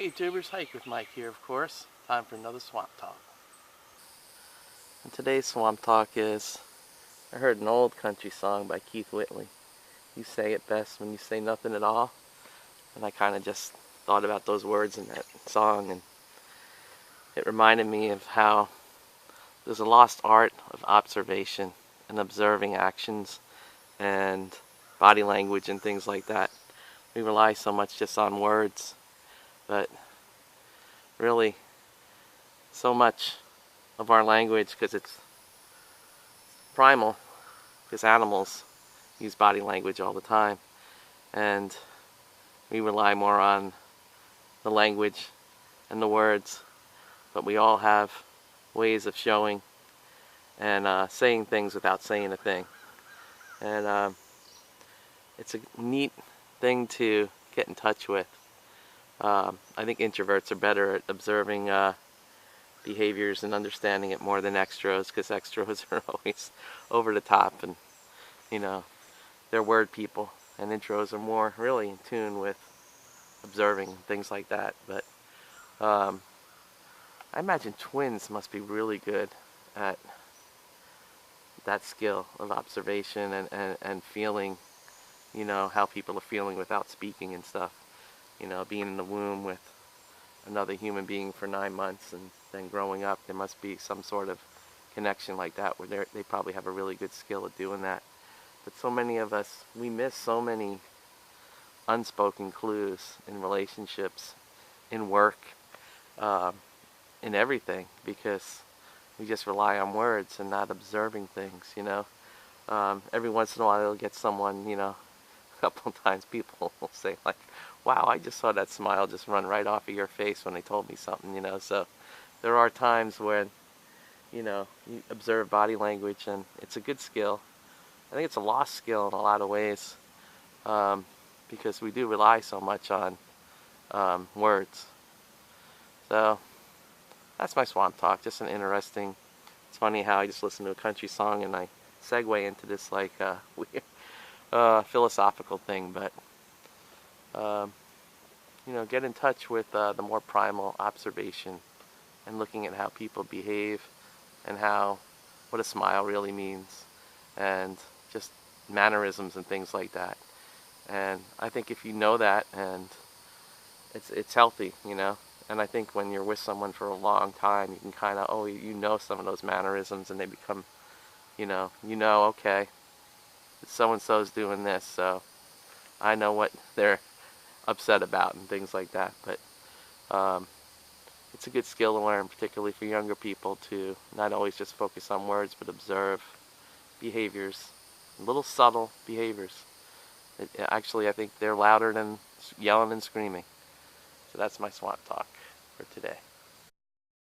Hey YouTubers, Hike with Mike here, of course. Time for another Swamp Talk. And today's Swamp Talk is, I heard an old country song by Keith Whitley. You say it best when you say nothing at all. And I kind of just thought about those words in that song, and it reminded me of how there's a lost art of observation and observing actions and body language and things like that. We rely so much just on words, but really so much of our language, because it's primal, because animals use body language all the time, and we rely more on the language and the words, but we all have ways of showing and saying things without saying a thing. And it's a neat thing to get in touch with. I think introverts are better at observing behaviors and understanding it more than extros, because extros are always over the top and, you know, they're word people, and intros are more really in tune with observing things like that. But I imagine twins must be really good at that skill of observation and feeling, you know, how people are feeling without speaking and stuff. You know, being in the womb with another human being for 9 months and then growing up, there must be some sort of connection like that where they probably have a really good skill at doing that. But so many of us, we miss so many unspoken clues in relationships, in work, in everything, because we just rely on words and not observing things, you know. Every once in a while you'll get someone, you know, a couple of times people will say like, wow, I just saw that smile just run right off of your face when they told me something, you know. So there are times when, you know, you observe body language, and it's a good skill. I think it's a lost skill in a lot of ways, because we do rely so much on words. So that's my Swamp Talk. Just an interesting, it's funny how I just listened to a country song and I segue into this like weird philosophical thing. But you know, get in touch with the more primal observation and looking at how people behave and what a smile really means, and just mannerisms and things like that. And I think if you know that, and it's healthy, you know. And I think when you're with someone for a long time, you can kind of, you know some of those mannerisms, and they become, okay, so-and-so's doing this, so I know what they're upset about and things like that. But it's a good skill to learn, particularly for younger people, to not always just focus on words, but observe behaviors, little subtle behaviors. Actually, I think they're louder than yelling and screaming. So that's my Swamp Talk for today.